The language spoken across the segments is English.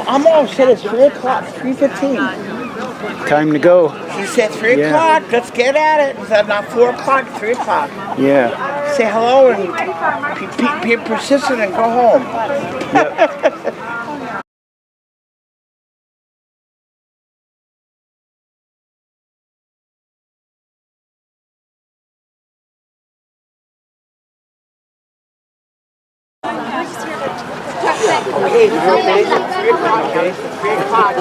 I'm all set. It's 3 o'clock, 3:15. Time to go. He said 3 o'clock. Let's get at it. It's not 4 o'clock, 3 o'clock. Yeah. Say hello and be persistent and go home. Yep. Okay, 3 o'clock, guys. 3 o'clock.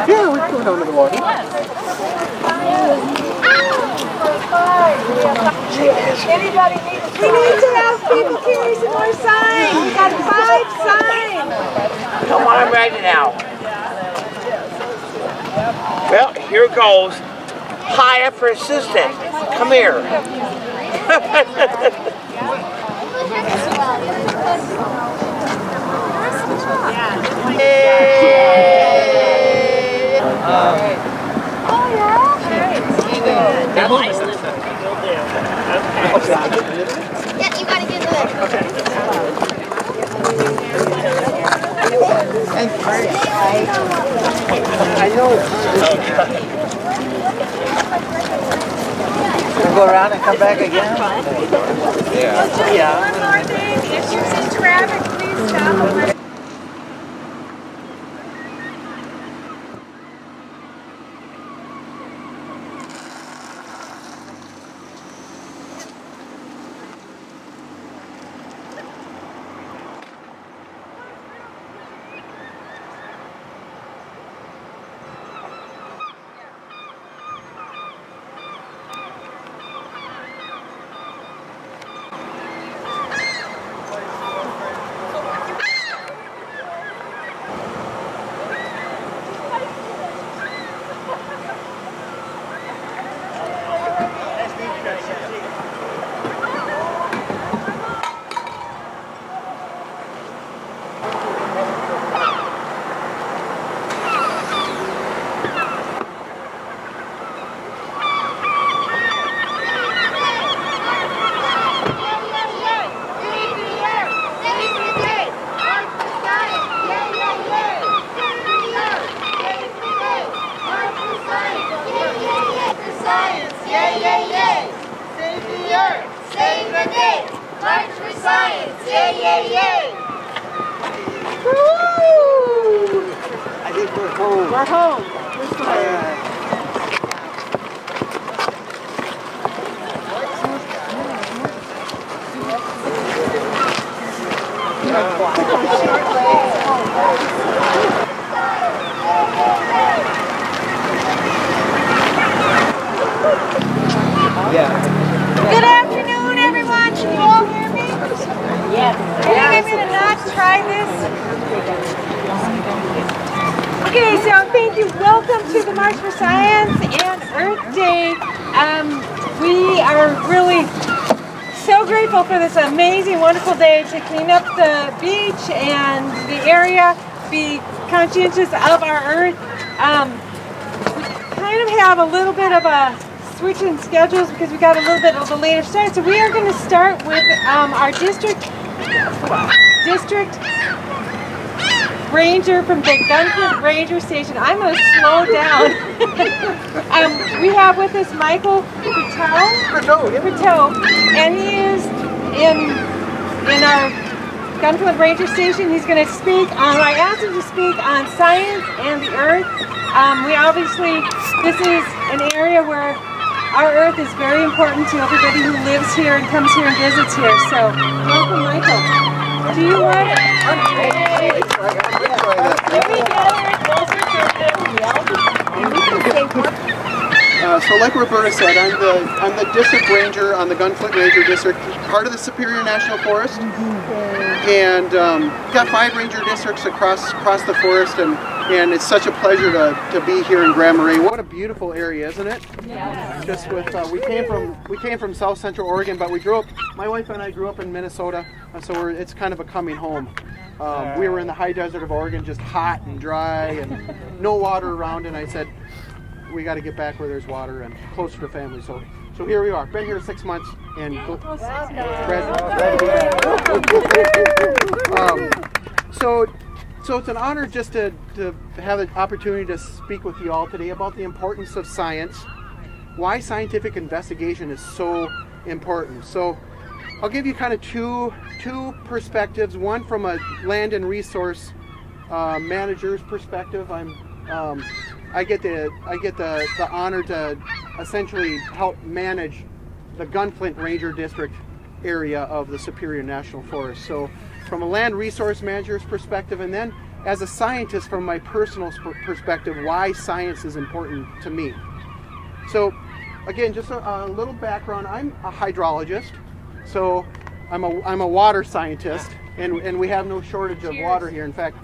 Yeah, we're going down to the water. Anybody need we need to have people carry some more signs. We got 5 signs. Come on, I'm ready now. Well, here goes. Hi, persistent. Come here. Yeah, you gotta get there. Okay. I know. We'll go around and come back again? Yeah. One more thing. If you see traffic, please stop. March for science! Yay, yay, yay! Woo! I think we're home. We're home. Good afternoon, everyone. Can you all hear me? Yes. I think I'm going to not try this. Okay, so thank you. Welcome to the March for Science and Earth Day. We are really so grateful for this amazing, wonderful day to clean up the beach and the area, be conscientious of our Earth. We kind of have a little bit of a switch in schedules because we got a little bit of a later start. So we are going to start with our district ranger from the Gunflint Ranger Station. I'm going to slow down. We have with us Michael Berteau, and he is in our Gunflint Ranger Station. He's going to speak on, I asked him to speak on science and the earth. This is an area where our earth is very important to everybody who lives here and comes here and visits here. So, welcome, Michael. Do you want to? So like Roberta said, I'm the district ranger on the Gunflint Ranger District, part of the Superior National Forest, and got 5 ranger districts across the forest, and it's such a pleasure to be here in Grand Marais. What a beautiful area, isn't it? Yeah. Just with we came from South Central Oregon, but my wife and I grew up in Minnesota, so it's kind of a coming home. We were in the high desert of Oregon, just hot and dry and no water around, and I said, we got to get back where there's water and closer to family. So here we are. Been here 6 months So it's an honor just to have the opportunity to speak with you all today about the importance of science, why scientific investigation is so important. So I'll give you kind of two perspectives. One from a land and resource manager's perspective. I get the honor to essentially help manage the Gunflint Ranger District area of the Superior National Forest. So from a land resource manager's perspective, and then as a scientist from my personal perspective, why science is important to me. So again, just a little background. I'm a hydrologist, so I'm a water scientist, and we have no shortage of water here. In fact,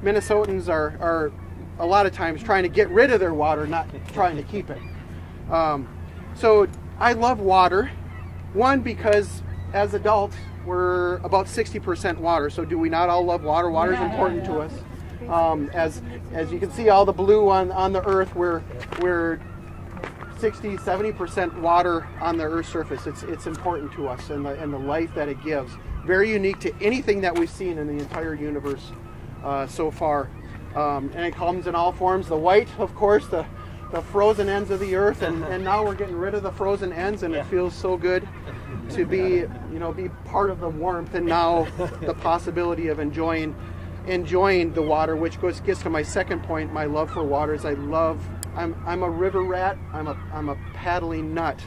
Minnesotans are a lot of times trying to get rid of their water, not trying to keep it. So I love water. One, because as adults, we're about 60% water. So do we not all love water? Water is important to us. As you can see, all the blue on the earth, we're 60, 70% water on the earth's surface. It's important to us and the life that it gives. Very unique to anything that we've seen in the entire universe so far. And it comes in all forms. The white, of course, the frozen ends of the earth, and now we're getting rid of the frozen ends, and it feels so good to be part of the warmth, and now the possibility of enjoying the water, which gets to my second point. My love for water is I'm a river rat. I'm a paddling nut,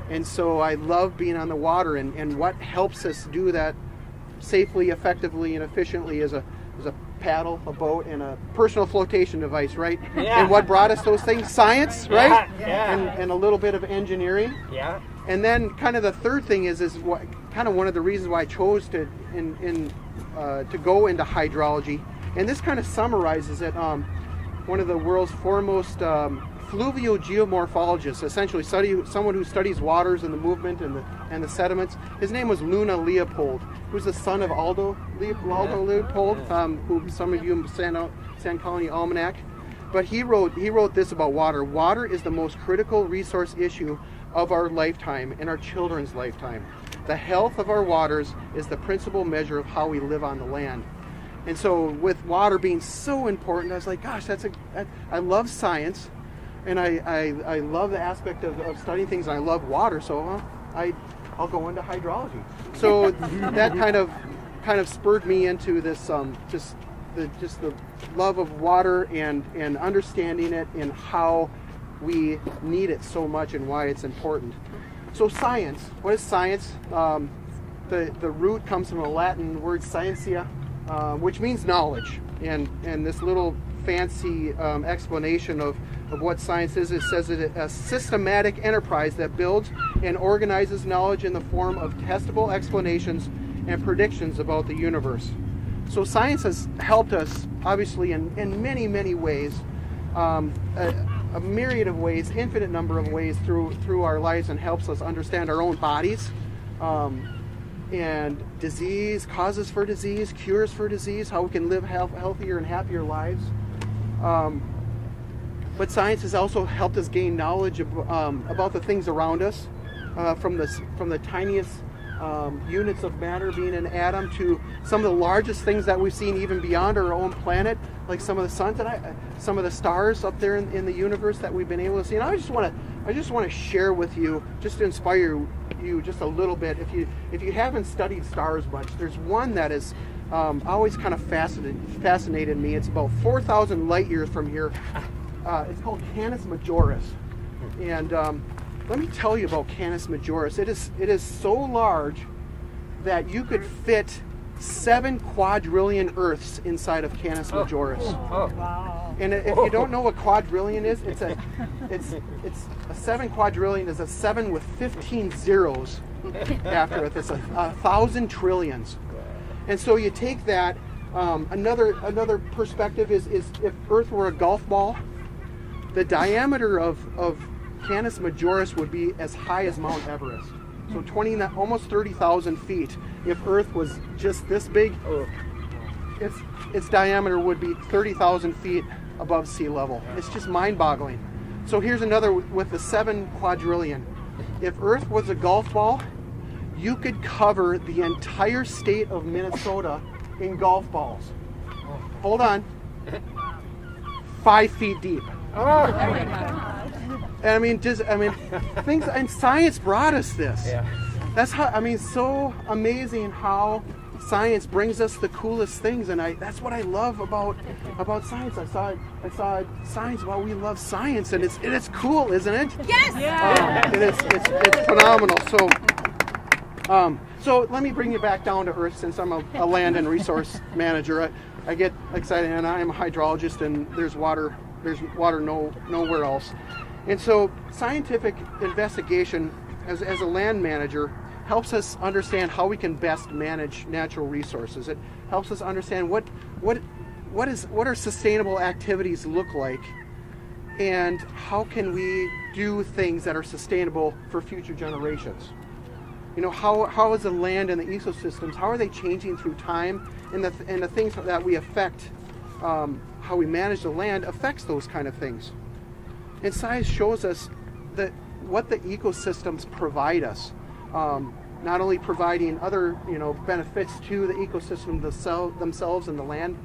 and so I love being on the water, and what helps us do that safely, effectively, and efficiently is a paddle, a boat, and a personal flotation device, right? Yeah. And what brought us those things? Science, right? Yeah. And a little bit of engineering. Yeah. And then kind of the third thing is what kind of one of the reasons why I chose to go into hydrology. And this kind of summarizes it. One of the world's foremost fluvial geomorphologists, essentially someone who studies waters and the movement and the sediments. His name was Luna Leopold, who's the son of Aldo Leopold, who some of you Sand Colony Almanac. But he wrote this about water. Water is the most critical resource issue of our lifetime and our children's lifetime. The health of our waters is the principal measure of how we live on the land. And so with water being so important, I was like, gosh, I love science, and I love the aspect of studying things, and I love water, so I'll go into hydrology. So that kind of spurred me into this just the love of water and understanding it and how we need it so much and why it's important. So science, what is science? The root comes from the Latin word scientia, which means knowledge. And this little fancy explanation of what science is, it says it's a systematic enterprise that builds and organizes knowledge in the form of testable explanations and predictions about the universe. So science has helped us, obviously, in many, many ways, a myriad of ways, infinite number of ways through our lives, and helps us understand our own bodies, and disease, causes for disease, cures for disease, how we can live healthier and happier lives. But science has also helped us gain knowledge about the things around us, from the tiniest units of matter, being an atom, to some of the largest things that we've seen even beyond our own planet, like some of the suns and some of the stars up there in the universe that we've been able to see. And I just want to share with you, just to inspire you just a little bit. If you haven't studied stars much, there's one that is always kind of fascinated me. It's about 4,000 light years from here. It's called Canis Majoris, and let me tell you about Canis Majoris. It is so large that you could fit 7 quadrillion Earths inside of Canis Majoris. Oh. Wow. And if you don't know what quadrillion is, it's a 7 quadrillion is a 7 with 15 zeros after it. It's 1,000 trillions. And so you take that. Another perspective is if Earth were a golf ball, the diameter of Canis Majoris would be as high as Mount Everest. So almost 30,000 feet. If Earth was just this big, its diameter would be 30,000 feet above sea level. It's just mind-boggling. So here's another with the 7 quadrillion. If Earth was a golf ball, you could cover the entire state of Minnesota in golf balls. hold on, 5 feet deep. And I mean, things, and science brought us this. Yeah. That's how, so amazing how science brings us the coolest things, and that's what I love about science. I saw science. Well, we love science, and it's cool, isn't it? Yes! It's phenomenal. So let me bring you back down to earth, since I'm a land and resource manager. I get excited, and I am a hydrologist, and there's water nowhere else. And so scientific investigation as a land manager helps us understand how we can best manage natural resources. It helps us understand what are sustainable activities look like, and how can we do things that are sustainable for future generations. How is the land and the ecosystems, how are they changing through time, and the things that we affect, how we manage the land affects those kind of things. And science shows us that what the ecosystems provide us, not only providing other benefits to the ecosystem themselves and the land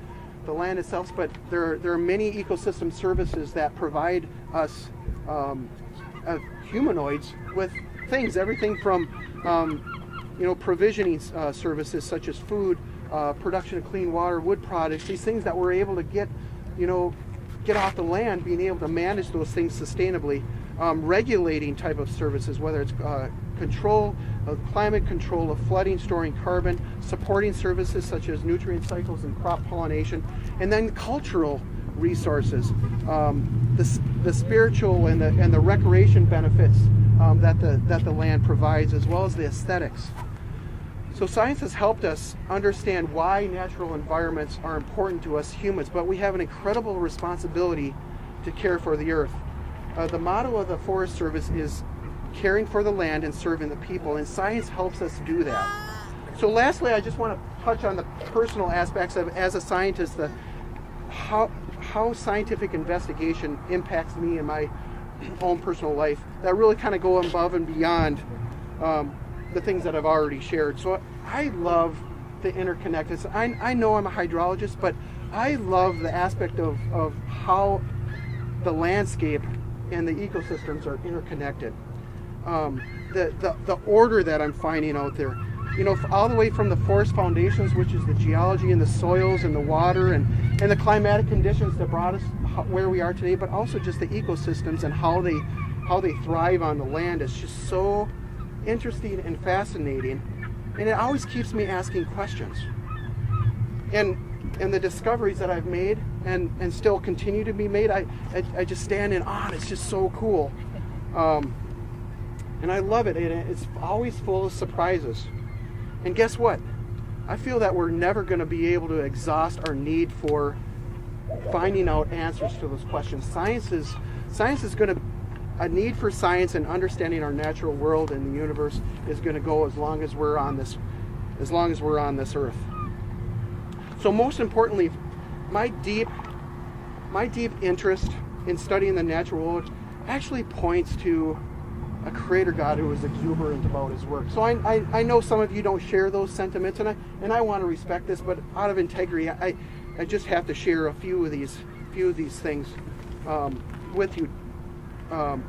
itself, but there are many ecosystem services that provide us humanoids with things, everything from provisioning services such as food, production of clean water, wood products, these things that we're able to get off the land, being able to manage those things sustainably, regulating type of services, whether it's control of climate, control of flooding, storing carbon, supporting services such as nutrient cycles and crop pollination, and then cultural resources, the spiritual and the recreation benefits that the land provides, as well as the aesthetics. So science has helped us understand why natural environments are important to us humans, but we have an incredible responsibility to care for the earth. The motto of the Forest Service is caring for the land and serving the people, and science helps us do that. So lastly, I just want to touch on the personal aspects of, as a scientist, how scientific investigation impacts me in my own personal life, that really kind of go above and beyond the things that I've already shared. So I love the interconnectedness. I know I'm a hydrologist, but I love the aspect of how the landscape and the ecosystems are interconnected. The order that I'm finding out there, all the way from the forest foundations, which is the geology and the soils and the water and the climatic conditions that brought us where we are today, but also just the ecosystems and how they thrive on the land. It's just so interesting and fascinating, and it always keeps me asking questions. And the discoveries that I've made and still continue to be made, I just stand in awe. It's just so cool, and I love it. And it's always full of surprises. And guess what? I feel that we're never going to be able to exhaust our need for finding out answers to those questions. Science is going to, a need for science and understanding our natural world and the universe is going to go as long as we're on this earth. So most importantly, my deep interest in studying the natural world actually points to a creator God who is exuberant about his work. So I know some of you don't share those sentiments, and I want to respect this, but out of integrity, I just have to share a few of these things with you. A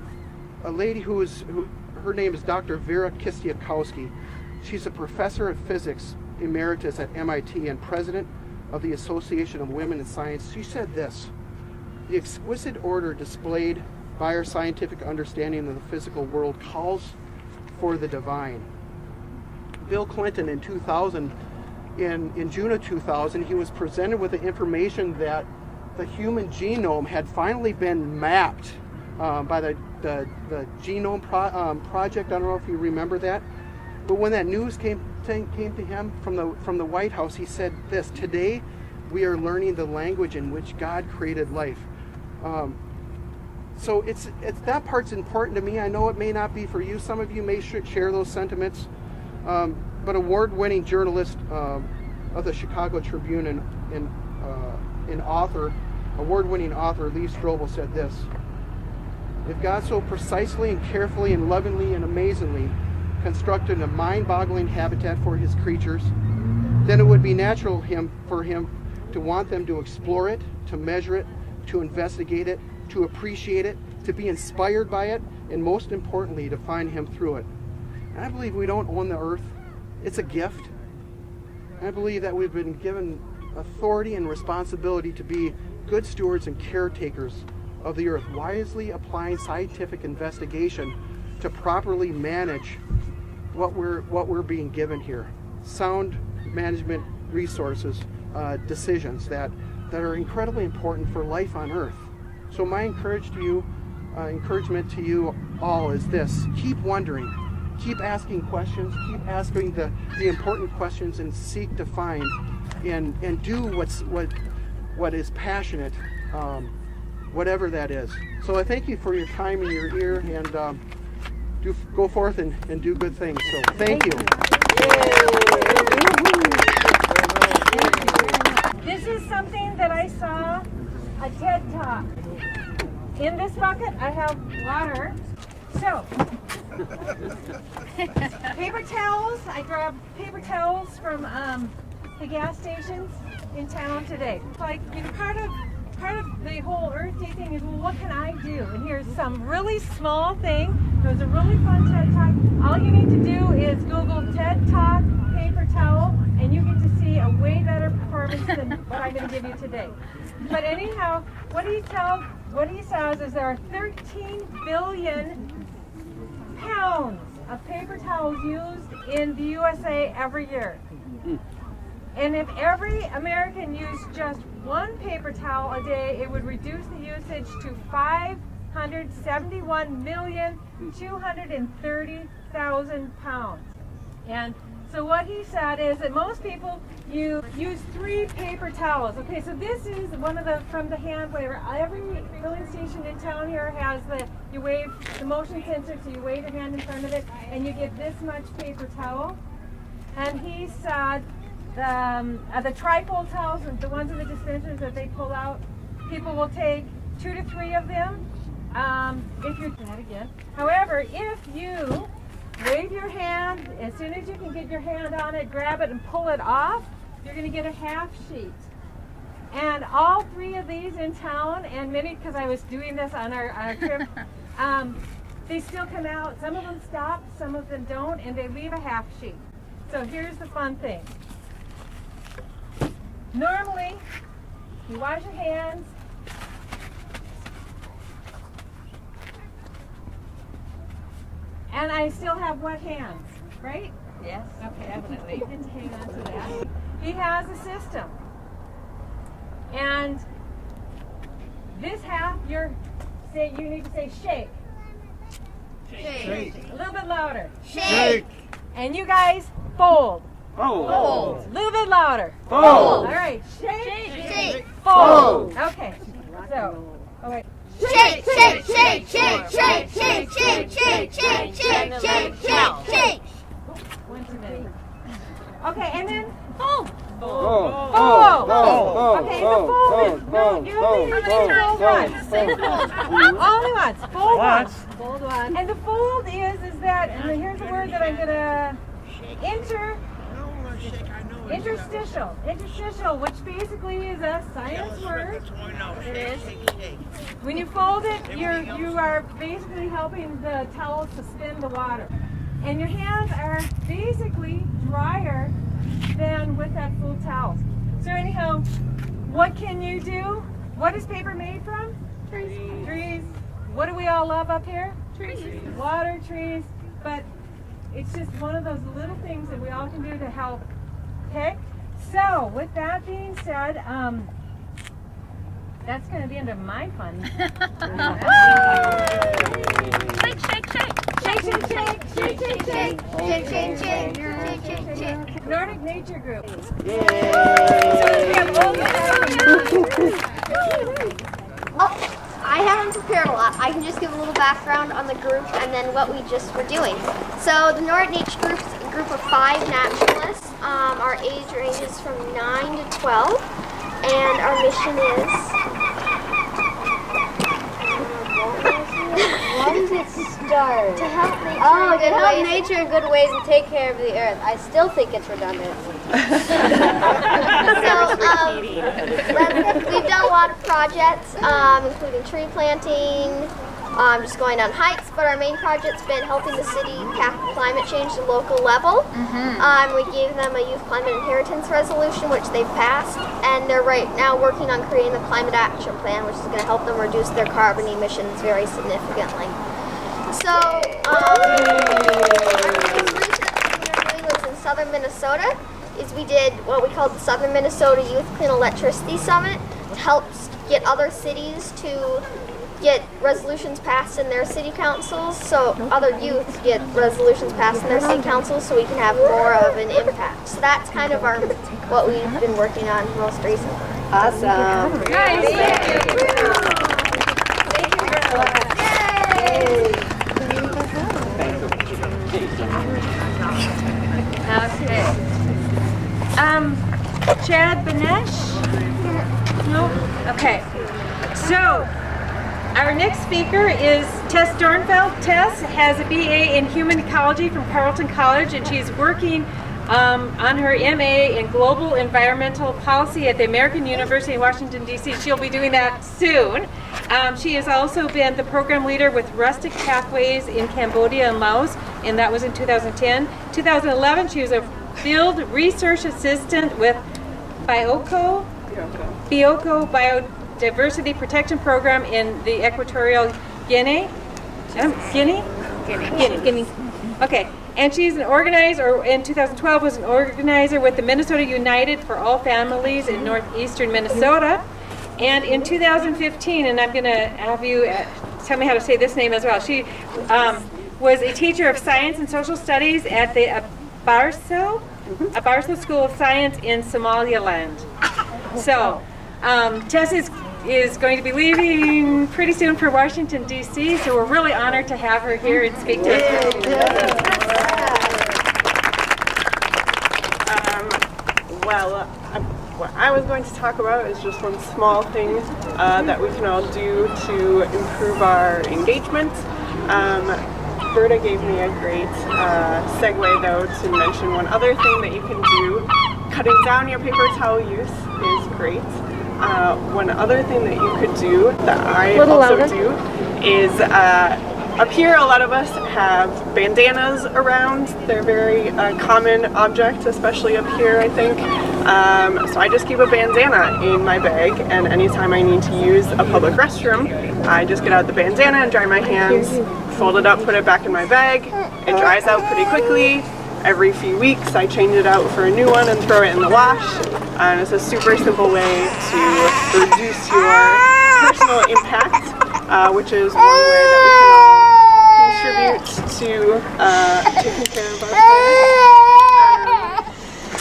lady her name is Dr. Vera Kistiakowski. She's a professor of physics emeritus at MIT and president of the Association of Women in Science. She said this: "The exquisite order displayed by our scientific understanding of the physical world calls for the divine." Bill Clinton in 2000, in June of 2000, he was presented with the information that the human genome had finally been mapped by the Genome Project. I don't know if you remember that, but when that news came to him from the White House, he said this: "Today, we are learning the language in which God created life." So it's that part's important to me. I know it may not be for you. Some of you may share those sentiments. But award-winning journalist of the Chicago Tribune and award-winning author Lee Strobel said this: "If God so precisely and carefully and lovingly and amazingly constructed a mind-boggling habitat for his creatures, then it would be natural for him to want them to explore it, to measure it, to investigate it, to appreciate it, to be inspired by it, and most importantly, to find Him through it. And I believe we don't own the earth. It's a gift. And I believe that we've been given authority and responsibility to be good stewards and caretakers of the earth, wisely applying scientific investigation to properly manage what we're being given here. Sound management resources, decisions that are incredibly important for life on earth. So my encouragement to you all is this: keep wondering, keep asking questions, keep asking the important questions, and seek to find and do what is passionate, whatever that is. So I thank you for your time and your ear, and go forth and do good things. So thank you. This is something that I saw, a TED Talk. In this bucket, I have water. So, paper towels. I grabbed paper towels from the gas stations in town today. Like, part of the whole Earth Day thing is, well, what can I do? And here's some really small thing. It was a really fun TED Talk. All you need to do is Google TED Talk paper towel, and you get to see a way better performance than what I'm going to give you today. But anyhow, what he says is there are 13 billion pounds of paper towels used in the USA every year. And if every American used just one paper towel a day, it would reduce the usage to 571,230,000 pounds. And so what he said is that most people use 3 paper towels. Okay, so this is one of from the hand waver. Every filling station in town here has you wave the motion sensor, so you wave your hand in front of it, and you get this much paper towel. And he said the trifold towels, the ones in the dispensers that they pull out, people will take 2 to 3 of them. If you're that again. However, if you wave your hand, as soon as you can get your hand on it, grab it and pull it off, you're going to get a half sheet. And all 3 of these in town, and many, because I was doing this on our trip, they still come out. Some of them stop, some of them don't, and they leave a half sheet. So here's the fun thing. Normally, you wash your hands, and I still have wet hands, right? Yes. Okay, definitely. You can hang on to that. He has a system. And this half, you need to say shake. Shake. A little bit louder. Shake. And you guys, fold. Fold. A little bit louder. Fold. All right, shake. Shake. Fold. Okay, so, all right. Shake, shake, shake, shake, shake, shake, shake, shake, shake, shake, shake, shake. One too many. Okay, and then fold. Fold. Okay, the fold is, no, you only fold once. Only once. Fold once. Fold once. And the fold is that, and here's the word that I'm going to, interstitial, which basically is a science word. It is. When you fold it, you are basically helping the towel to spin the water. And your hands are basically drier than with that full towel. So anyhow, what can you do? What is paper made from? Trees. What do we all love up here? Trees. Water, trees. But it's just one of those little things that we all can do to help. Okay? So, with that being said, that's going to be the end of my fun. Shake, shake, shake. Shake, shake, shake. Shake, shake, shake. Shake, shake, shake. Shake, shake, shake. Nordic Nature Group. I haven't prepared a lot. I can just give a little background on the group and then what we just were doing. So the Nordic Nature Group is a group of 5 naturalists. Our age ranges from 9 to 12, and our mission is... Start. To help nature in good ways and take care of the earth. I still think it's redundant. We've done a lot of projects, including tree planting, just going on hikes, but our main project's been helping the city tackle climate change at the local level. We gave them a Youth Climate Inheritance Resolution, which they've passed, and they're right now working on creating the Climate Action Plan, which is going to help them reduce their carbon emissions very significantly. So, our most recent thing we're doing was in southern Minnesota, is we did what we called the Southern Minnesota Youth Clean Electricity Summit to help get other cities to get resolutions passed in their city councils, so other youth get resolutions passed in their city councils so we can have more of an impact. So that's kind of what we've been working on most recently. Awesome. Nice. Thank you. Okay. Chad Banesh? No? Okay. So, our next speaker is Tess Dornfeld. Tess has a BA in Human Ecology from Carleton College, and she's working on her MA in Global Environmental Policy at the American University in Washington, D.C. She'll be doing that soon. She has also been the program leader with Rustic Pathways in Cambodia and Laos, and that was in 2010. 2011, she was a field research assistant with Bioko Biodiversity Protection Program in the Equatorial Guinea. Guinea. Okay. And she's an organizer, in 2012 was an organizer with the Minnesota United for All Families in northeastern Minnesota. And in 2015, and I'm going to have you tell me how to say this name as well, she was a teacher of science and social studies at the Abarso School of Science in Somaliland. So, Tess is going to be leaving pretty soon for Washington, D.C., so we're really honored to have her here and speak to us. What I was going to talk about is just one small thing that we can all do to improve our engagement. Berta gave me a great segue, though, to mention one other thing that you can do. Cutting down your paper towel use is great. One other thing that you could do, that I also do, is up here a lot of us have bandanas around. They're a very common object, especially up here, I think. So I just keep a bandana in my bag, and anytime I need to use a public restroom, I just get out the bandana and dry my hands, fold it up, put it back in my bag. It dries out pretty quickly. Every few weeks I change it out for a new one and throw it in the wash. And it's a super simple way to reduce your personal impact, which is one way that we can all contribute to taking care of ourselves.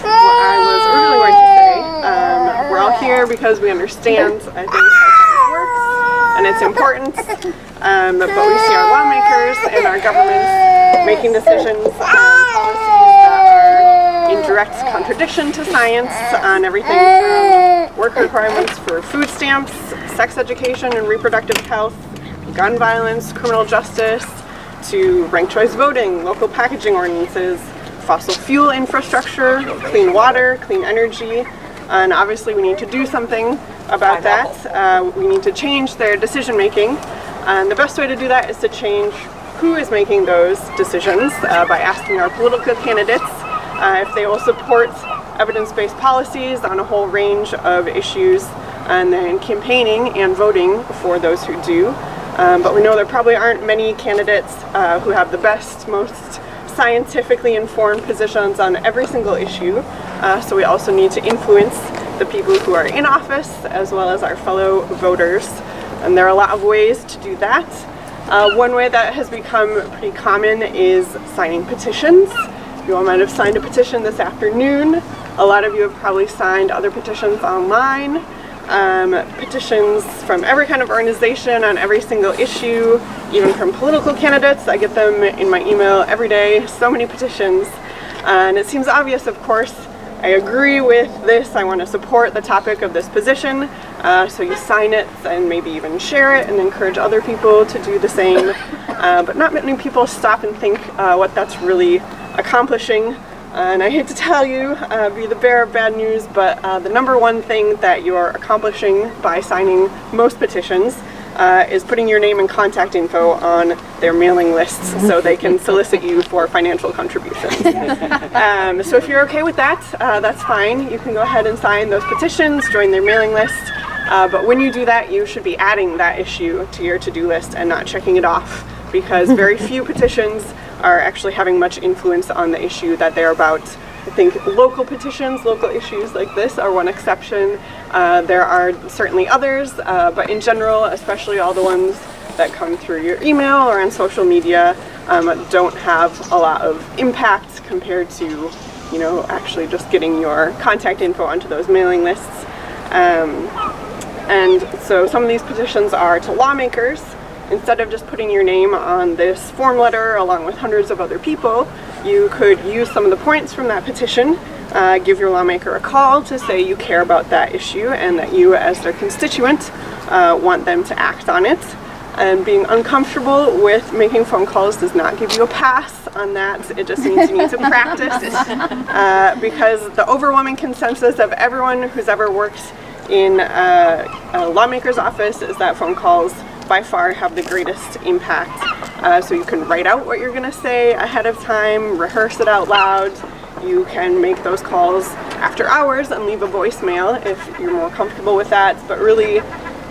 What I was originally going to say, we're all here because we understand, I think, how science works, and it's important, but we see our lawmakers and our governments making decisions on policies that are in direct contradiction to science on everything from work requirements for food stamps, sex education and reproductive health, gun violence, criminal justice, to ranked choice voting, local packaging ordinances, fossil fuel infrastructure, clean water, clean energy, and obviously we need to do something about that. We need to change their decision making, and the best way to do that is to change who is making those decisions by asking our political candidates if they will support evidence-based policies on a whole range of issues, and then campaigning and voting for those who do. But we know there probably aren't many candidates who have the best, most scientifically informed positions on every single issue, so we also need to influence the people who are in office as well as our fellow voters, and there are a lot of ways to do that. One way that has become pretty common is signing petitions. You all might have signed a petition this afternoon. A lot of you have probably signed other petitions online. Petitions from every kind of organization on every single issue, even from political candidates. I get them in my email every day, so many petitions. And it seems obvious, of course, I agree with this, I want to support the topic of this position. So you sign it and maybe even share it and encourage other people to do the same. But not many people stop and think what that's really accomplishing. And I hate to tell you, be the bearer of bad news, but the number one thing that you're accomplishing by signing most petitions is putting your name and contact info on their mailing lists so they can solicit you for financial contributions. So if you're okay with that, that's fine. You can go ahead and sign those petitions, join their mailing list. But when you do that, you should be adding that issue to your to-do list and not checking it off, because very few petitions are actually having much influence on the issue that they're about. I think local petitions, local issues like this are one exception. There are certainly others, but in general, especially all the ones that come through your email or on social media, don't have a lot of impact compared to, you know, actually just getting your contact info onto those mailing lists. And so some of these petitions are to lawmakers. Instead of just putting your name on this form letter along with hundreds of other people, you could use some of the points from that petition, give your lawmaker a call to say you care about that issue and that you, as their constituent, want them to act on it. And being uncomfortable with making phone calls does not give you a pass on that. It just means you need to practice, because the overwhelming consensus of everyone who's ever worked in a lawmaker's office is that phone calls by far have the greatest impact. So you can write out what you're going to say ahead of time, rehearse it out loud. You can make those calls after hours and leave a voicemail if you're more comfortable with that. But really,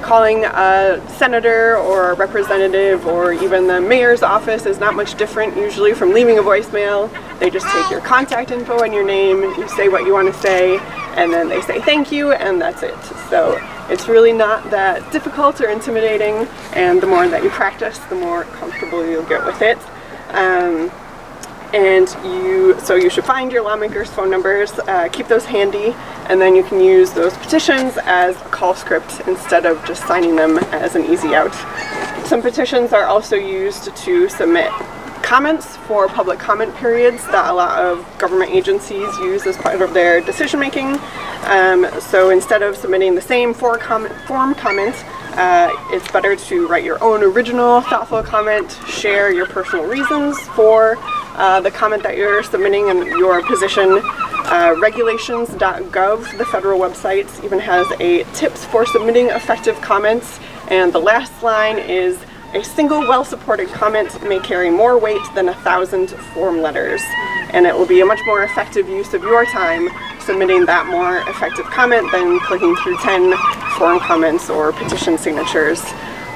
calling a senator or a representative or even the mayor's office is not much different usually from leaving a voicemail. They just take your contact info and your name, you say what you want to say, and then they say thank you, and that's it. So it's really not that difficult or intimidating, and the more that you practice, the more comfortable you'll get with it. So you should find your lawmakers' phone numbers, keep those handy, and then you can use those petitions as a call script instead of just signing them as an easy out. Some petitions are also used to submit comments for public comment periods that a lot of government agencies use as part of their decision making. So instead of submitting the same form comment, it's better to write your own original thoughtful comment, share your personal reasons for the comment that you're submitting and your position. Regulations.gov, the federal website, even has a tips for submitting effective comments, and the last line is, a single well-supported comment may carry more weight than 1,000 form letters, and it will be a much more effective use of your time submitting that more effective comment than clicking through 10 form comments or petition signatures.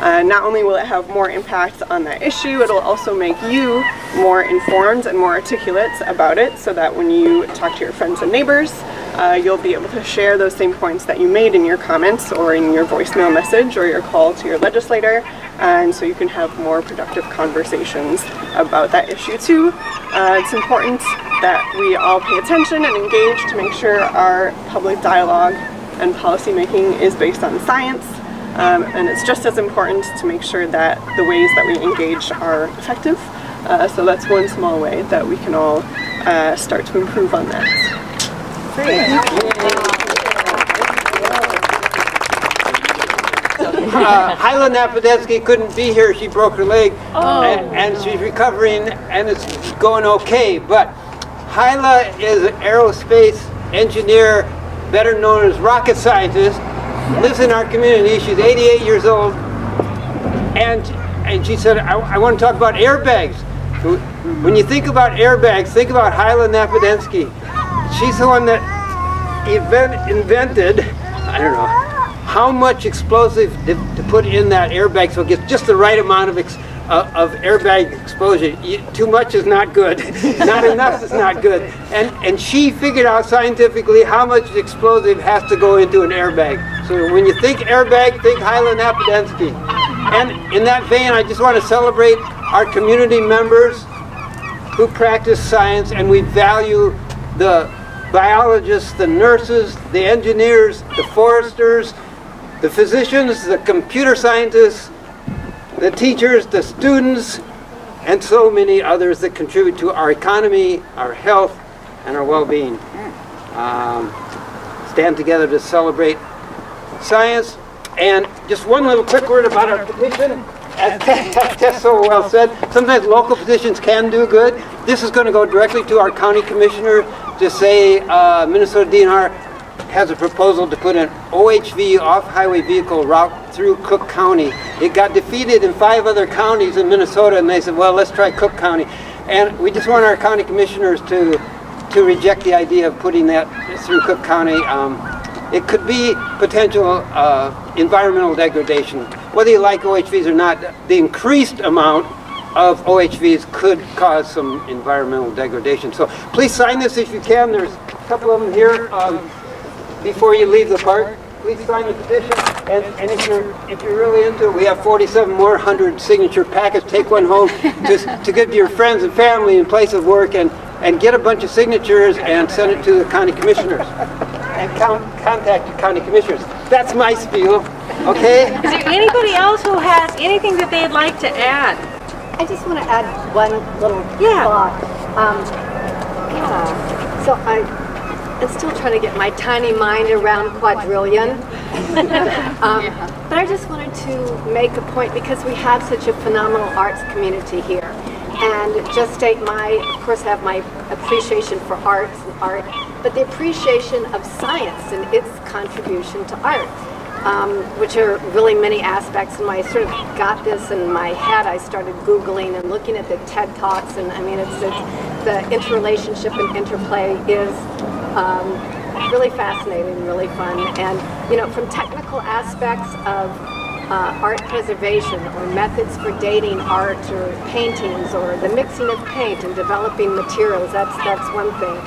Not only will it have more impact on that issue, it'll also make you more informed and more articulate about it, so that when you talk to your friends and neighbors, you'll be able to share those same points that you made in your comments or in your voicemail message or your call to your legislator, and so you can have more productive conversations about that issue too. It's important that we all pay attention and engage to make sure our public dialogue and policy making is based on science. And it's just as important to make sure that the ways that we engage are effective. So that's one small way that we can all start to improve on that. Great. Hyla Napodetsky couldn't be here. She broke her leg, and she's recovering, and it's going okay. But Hyla is an aerospace engineer, better known as rocket scientist. Lives in our community. She's 88 years old, and she said, I want to talk about airbags. When you think about airbags, think about Hyla Napodetsky. She's the one that invented, I don't know, how much explosive to put in that airbag so it gets just the right amount of airbag explosion. Too much is not good. Not enough is not good. And she figured out scientifically how much explosive has to go into an airbag. So when you think airbag, think Hyla Napodetsky. And in that vein, I just want to celebrate our community members who practice science, and we value the biologists, the nurses, the engineers, the foresters, the physicians, the computer scientists, the teachers, the students, and so many others that contribute to our economy, our health, and our well-being. stand together to celebrate science. And just one little quick word about our petition. As Tess so well said, sometimes local petitions can do good. This is going to go directly to our county commissioner to say Minnesota DNR has a proposal to put an OHV, off-highway vehicle route through Cook County. It got defeated in 5 other counties in Minnesota, and they said, well, let's try Cook County. And we just want our county commissioners to reject the idea of putting that through Cook County. It could be potential environmental degradation. Whether you like OHVs or not, the increased amount of OHVs could cause some environmental degradation. So please sign this if you can. There's a couple of them here before you leave the park. Please sign the petition. And if you're really into it, we have 47 more 100 signature packets. Take one home to give to your friends and family in place of work, and get a bunch of signatures and send it to the county commissioners. And contact your county commissioners. That's my spiel, okay? Is there anybody else who has anything that they'd like to add? I just want to add one little thought. So I'm still trying to get my tiny mind around quadrillion. But I just wanted to make a point, because we have such a phenomenal arts community here. And just state of course, have my appreciation for arts and art, but the appreciation of science and its contribution to art, which are really many aspects. And when I sort of got this in my head, I started Googling and looking at the TED Talks, and I mean, it's the interrelationship and interplay is really fascinating, really fun. And, you know, from technical aspects of art preservation or methods for dating art or paintings or the mixing of paint and developing materials, that's one thing.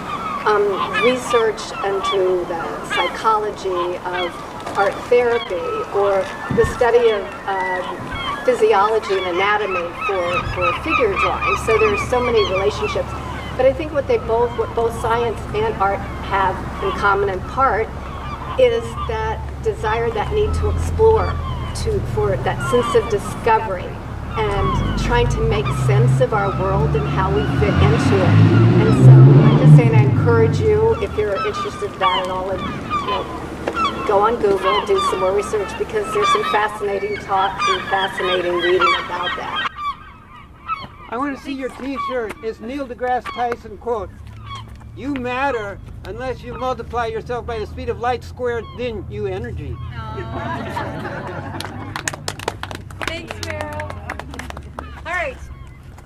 Research into the psychology of art therapy or the study of physiology and anatomy for figure drawing. So there's so many relationships. But I think what both science and art have in common in part is that desire, that need to explore, for that sense of discovery and trying to make sense of our world and how we fit into it. And so I'm just saying, I encourage you, if you're interested in that at all, and, you know, go on Google, do some more research, because there's some fascinating talks and fascinating reading about that. I want to see your t-shirt. It's Neil deGrasse Tyson quote. You matter unless you multiply yourself by the speed of light squared, then you energy. Thanks, Meryl. All right,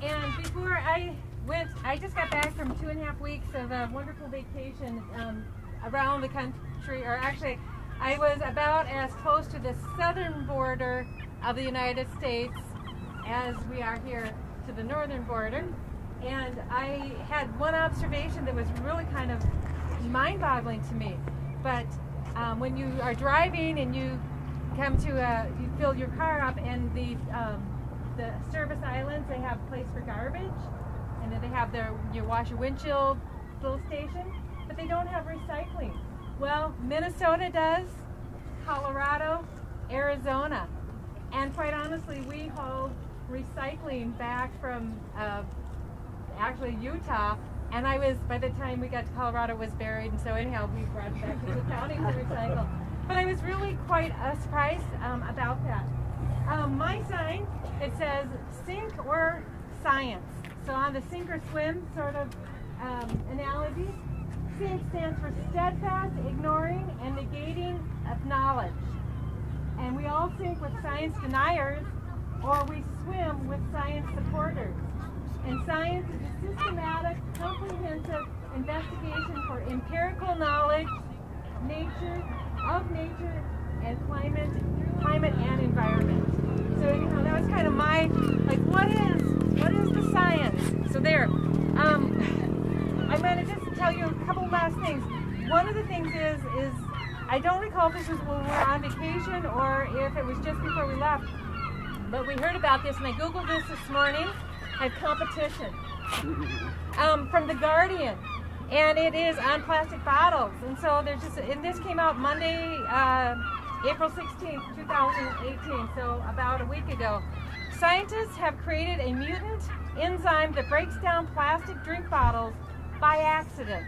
and before I went, I just got back from 2.5 weeks of a wonderful vacation around the country, or actually, I was about as close to the southern border of the United States as we are here to the northern border. And I had one observation that was really kind of mind-boggling to me. But when you are driving and you come to you fill your car up, and the service islands, they have a place for garbage, and then they have you wash your windshield little station, but they don't have recycling. Well, Minnesota does, Colorado, Arizona, and quite honestly, we hauled recycling back from actually Utah, and by the time we got to Colorado, it was buried, and so anyhow, we brought it back to the county to recycle. But I was really quite surprised about that. My sign, it says sink or science. So on the sink or swim sort of analogy, SINK stands for steadfast ignoring and negating of knowledge. And we all sink with science deniers, or we swim with science supporters. And science is a systematic, comprehensive investigation for empirical knowledge, nature, and climate and environment. So anyhow, that was kind of my, what is the science? So there. I'm going to just tell you a couple last things. One of the things is I don't recall if this was when we were on vacation or if it was just before we left, but we heard about this, and I Googled this morning. I have competition from The Guardian, and it is on plastic bottles. And so there's and this came out Monday, April 16th, 2018, so about a week ago. Scientists have created a mutant enzyme that breaks down plastic drink bottles by accident.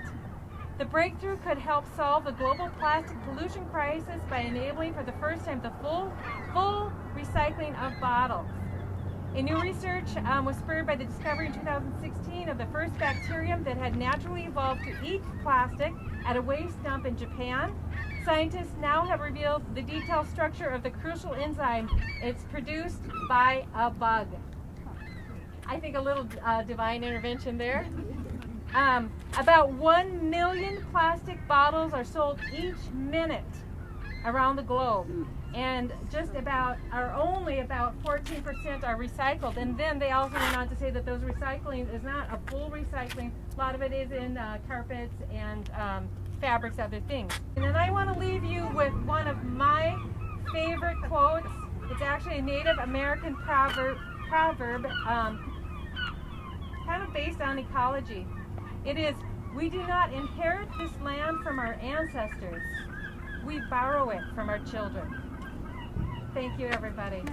The breakthrough could help solve the global plastic pollution crisis by enabling for the first time the full recycling of bottles. A new research was spurred by the discovery in 2016 of the first bacterium that had naturally evolved to eat plastic at a waste dump in Japan. Scientists now have revealed the detailed structure of the crucial enzyme. It's produced by a bug. I think a little divine intervention there. About 1 million plastic bottles are sold each minute around the globe, and only about 14% are recycled. And then they also went on to say that those recycling is not a full recycling. A lot of it is in carpets and fabrics, other things. And then I want to leave you with one of my favorite quotes. It's actually a Native American proverb kind of based on ecology. It is, "We do not inherit this land from our ancestors. We borrow it from our children." Thank you, everybody.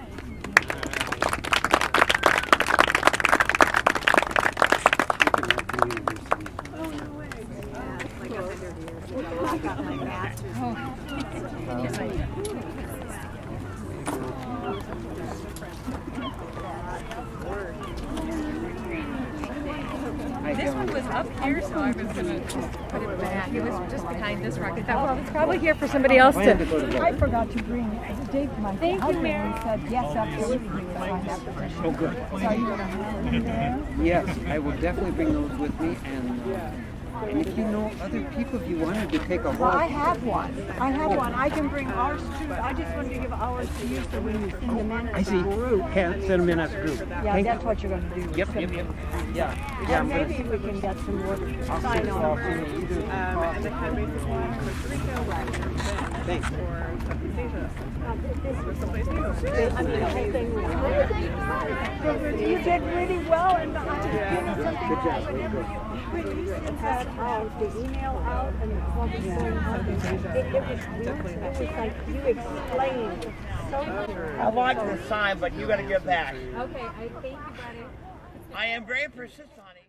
This one was up here, so I was going to put it back. It was just behind this rock. I thought, well, it's probably here for somebody else to... I forgot to bring Dave, my husband, Mary. said yes, absolutely. So I have permission. Oh, good. So are you going to have them there? Yes, I will definitely bring those with me, and if you know other people, if you wanted to take a Well, I walk. have one. I can bring ours too. I just wanted to give ours to you so when you send them in as a group. Send them in as a group. Yeah, that's what you're going to do. Yep. Yeah. And maybe we can get some more sign on. And the handmade one, Costa Rica, Thanks. or Southeast Asia. You did really well, and Good job. when you sent that out, the email out, and what was going on, it was like you explained so much. I like the sign, but you got to give back. Okay, thank you, buddy. I am very persistent on it.